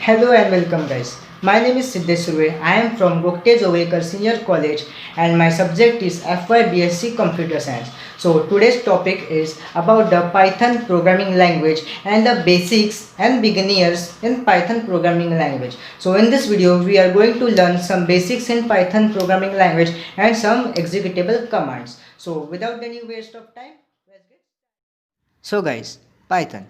Hello and welcome guys. My name is Siddesh Surve. I am from Gokte Jovekar Senior College and my subject is FY BSc Computer Science. So today's topic is about the Python programming language and the basics and beginners in Python programming language. So in this video we are going to learn some basics in Python programming language and some executable commands. So without any waste of time, let's get started. So guys, Python.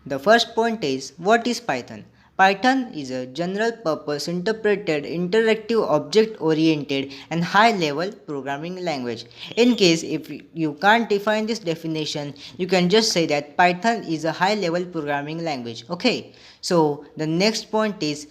The first point is, what is Python? Python is a general purpose interpreted, interactive, object oriented, and high level programming language. In case if you can't define this definition, you can just say that Python is a high level programming language. Okay, so the next point is,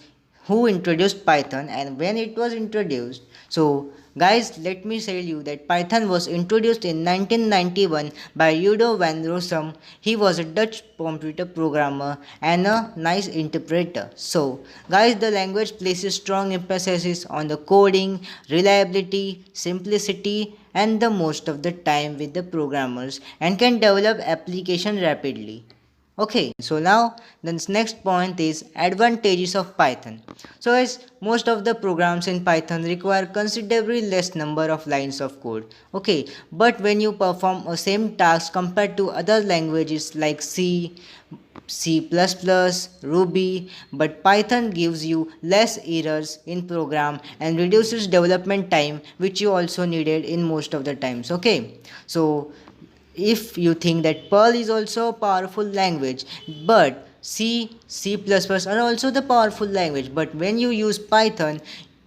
who introduced Python and when it was introduced. So guys, let me tell you that Python was introduced in 1991 by Udo van Rossum. He was a Dutch computer programmer and a nice interpreter. So guys, the language places strong emphasis on the coding, reliability, simplicity, and the most of the time with the programmers and can develop application rapidly. Okay, so now the next point is advantages of Python. So guys, most of the programs in Python require considerably less number of lines of code. Okay, but when you perform a same task compared to other languages like C, C++, Ruby, but Python gives you less errors in program and reduces development time, which you also needed in most of the times. Okay, so if you think that Perl is also a powerful language, but C, C++ are also the powerful language, but when you use Python,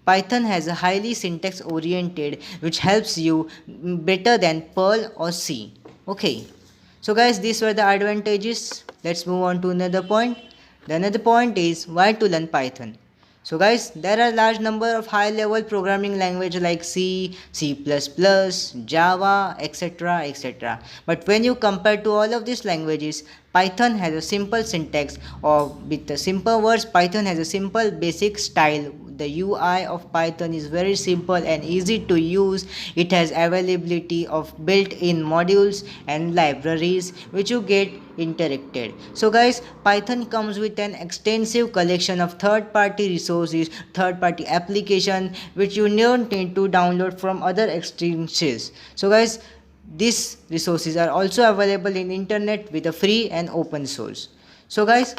Python has a highly syntax oriented which helps you better than Perl or C. Okay, so guys, these were the advantages. Let's move on to another point. The another point is why to learn Python. So guys, there are large number of high level programming language like C, C++, Java, etc, etc. But when you compare to all of these languages, Python has a simple syntax, or with the simple words, Python has a simple basic style. The UI of Python is very simple and easy to use. It has availability of built-in modules and libraries which you get interacted. So guys, Python comes with an extensive collection of third-party resources, third-party application which you don't need to download from other extensions. So guys, these resources are also available in internet with a free and open source. So guys,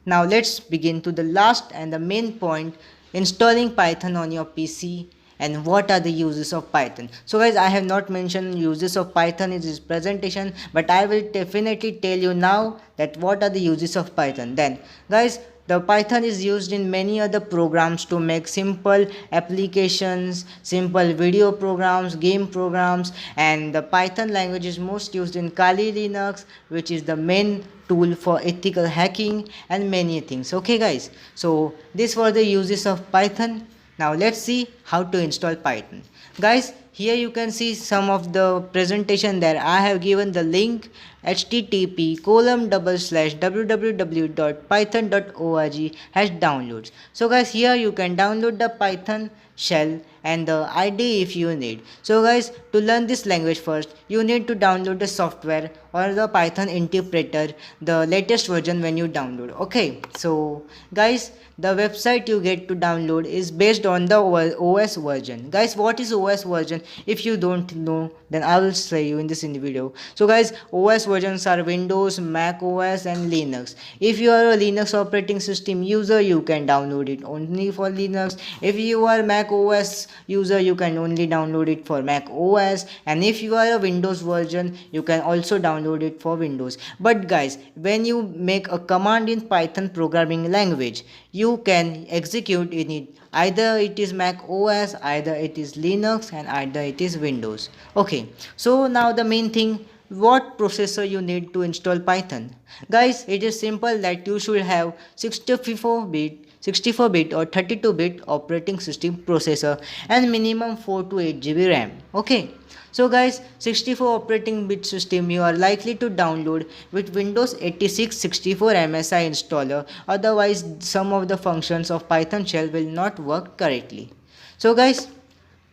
now let's begin to the last and the main point, installing Python on your PC and what are the uses of Python. So guys, I have not mentioned uses of Python in this presentation, but I will definitely tell you now that what are the uses of Python. Then guys, the Python is used in many other programs to make simple applications, simple video programs, game programs, and the Python language is most used in Kali Linux, which is the main tool for ethical hacking and many things. Okay guys, so these were the uses of Python. Now let's see how to install Python. Guys, here you can see some of the presentation there. I have given the link http://www.python.org/downloads. So guys, here you can download the Python shell and the IDE if you need. So guys, to learn this language first, you need to download the software or the Python interpreter, the latest version when you download. Okay, so guys, the website you get to download is based on the OS version. Guys, what is OS version? If you don't know, then I will say you in this video. So guys, OS versions are Windows, Mac OS and Linux. If you are a Linux operating system user, you can download it only for Linux. If you are Mac OS user, you can only download it for Mac OS, and if you are a Windows version, you can also download it for Windows. But guys, when you make a command in Python programming language, you can execute in it either it is Mac OS, either it is Linux, and either it is Windows. Okay, so now the main thing, what processor you need to install Python. Guys, it is simple that you should have 64-bit or 32-bit operating system processor and minimum 4 to 8 GB RAM. Okay, so guys, 64 operating bit system you are likely to download with Windows 86 64 MSI installer, otherwise some of the functions of Python shell will not work correctly. So guys,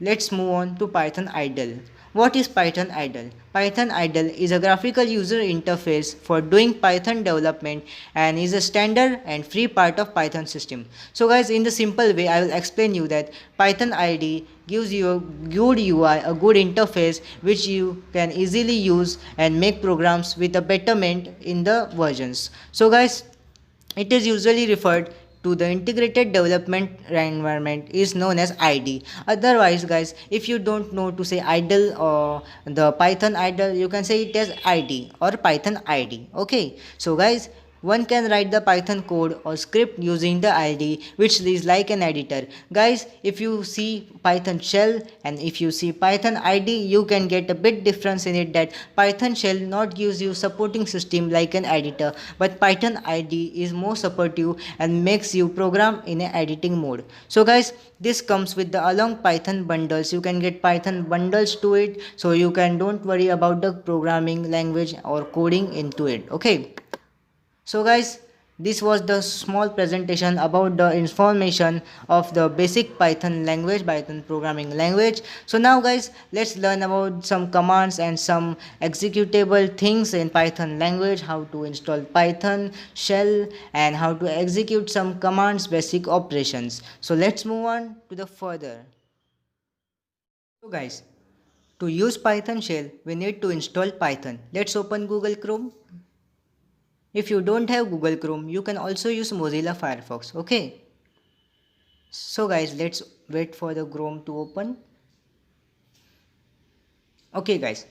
let's move on to Python idle. What is Python idle? Python idle is a graphical user interface for doing Python development and is a standard and free part of Python system. So guys, in the simple way, I will explain you that Python IDE gives you a good UI, a good interface which you can easily use and make programs with a betterment in the versions. So guys, it is usually referred to the integrated development environment is known as ID. Otherwise guys, if you don't know to say idle or the Python idle, you can say it as ID or Python ID. Okay, so guys, one can write the Python code or script using the ID, which is like an editor. Guys, if you see Python shell and if you see Python ID, you can get a bit difference in it, that Python shell not gives you supporting system like an editor, but Python ID is more supportive and makes you program in a editing mode. So guys, this comes with the along Python bundles. You can get Python bundles to it, so you can don't worry about the programming language or coding into it. Okay, so guys, this was the small presentation about the information of the basic Python language, Python programming language. So now guys, let's learn about some commands and some executable things in Python language, how to install Python shell and how to execute some commands, basic operations. So let's move on to the further. So guys, to use Python shell, we need to install Python. Let's open Google Chrome. If you don't have Google Chrome, you can also use Mozilla Firefox. Okay. So guys, let's wait for the Chrome to open. Okay guys,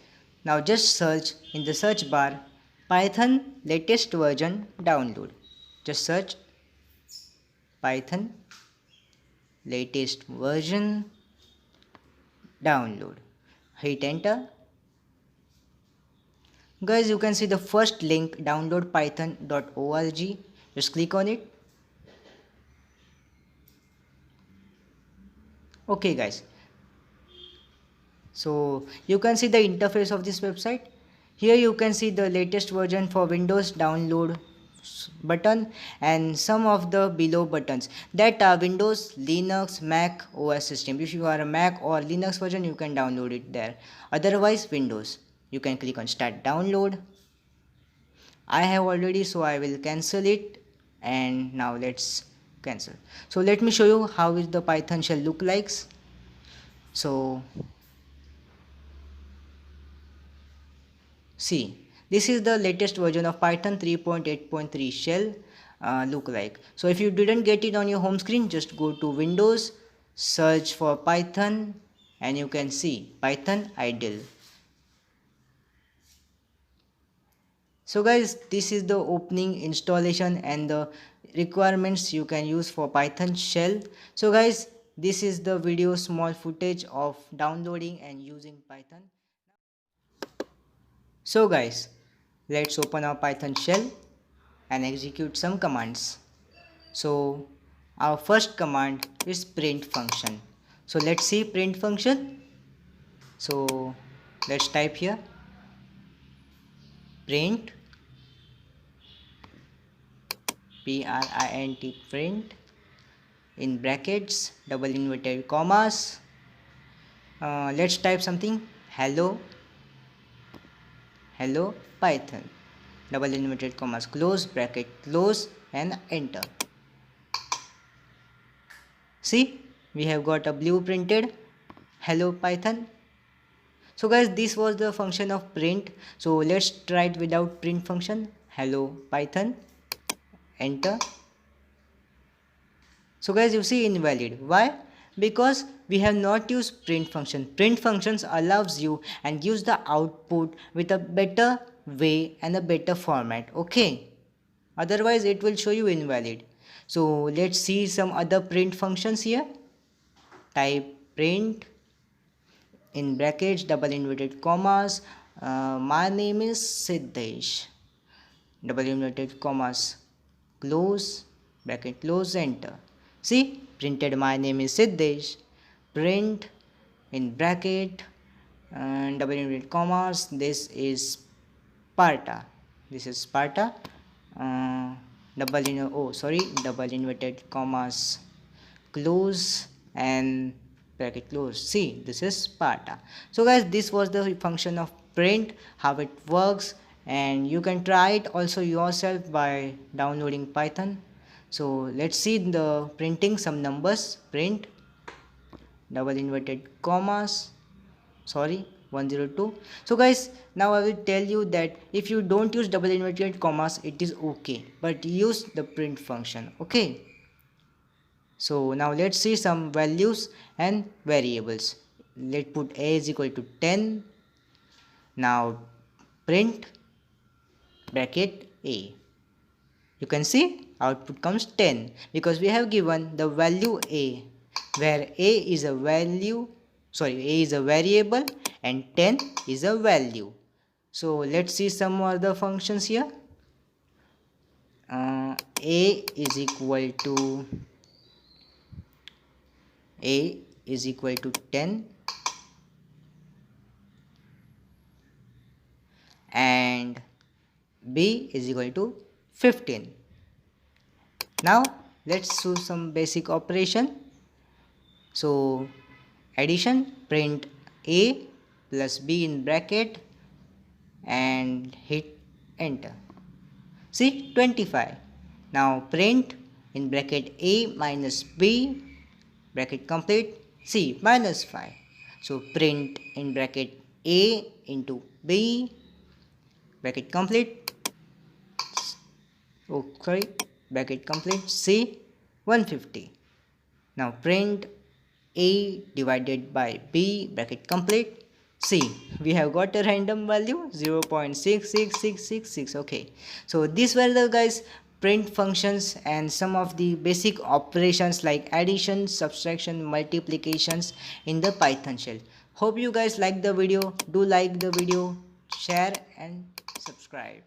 now just search in the search bar Python latest version download. Just search Python latest version download. Hit enter. Guys, you can see the first link, downloadpython.org. Just click on it. Okay guys, so you can see the interface of this website. Here you can see the latest version for Windows download button and some of the below buttons that are Windows, Linux, Mac OS system. If you are a Mac or Linux version, you can download it there. Otherwise Windows, you can click on start download. I have already, so I will cancel it, and now let's cancel. So let me show you how is the Python shell look like. So see, this is the latest version of Python 3.8.3 shell look like. So if you didn't get it on your home screen, just go to Windows, search for Python, and you can see Python idle. So guys, this is the opening installation and the requirements you can use for Python shell. So guys, this is the video small footage of downloading and using Python. So guys, let's open our Python shell and execute some commands. So our first command is print function. So let's see print function. So let's type here print, print in brackets, double inverted commas. Let's type something, hello Python, double inverted commas, close bracket, close, and enter. See, we have got a blue printed hello Python. So guys, this was the function of print. So let's try it without print function, hello Python, enter. So guys, you see invalid. Why? Because we have not used print function. Print functions allows you and gives the output with a better way and a better format. Okay, otherwise it will show you invalid. So let's see some other print functions here. Type print in brackets, double inverted commas, my name is Siddesh, double inverted commas, close bracket, close, enter. See, printed my name is Siddesh, print in bracket and double inverted commas, this is Sparta, this is Sparta, double inverted commas, close, and bracket close. See, this is Sparta. So guys, this was the function of print, how it works, and you can try it also yourself by downloading Python. So let's see the printing some numbers. Print double inverted commas, sorry, 102. So guys, now I will tell you that if you don't use double inverted commas, it is okay, but use the print function. Okay, so now let's see some values and variables. Let's put a is equal to 10. Now print bracket a. You can see output comes 10 because we have given the value a, where a is a value, a is a variable and 10 is a value. So let's see some other functions here. A is equal to 10 and b is equal to 15. Now let's do some basic operation. So addition, print a plus b in bracket and hit enter. See, 25. Now print in bracket a minus b bracket complete, c minus 5. So print in bracket a into b bracket complete, bracket complete, c 150. Now print a divided by b bracket complete. See, we have got a random value 0.66666. Okay, so these were the guys print functions and some of the basic operations like addition, subtraction, multiplications in the Python shell. Hope you guys like the video. Do like the video, share and subscribe.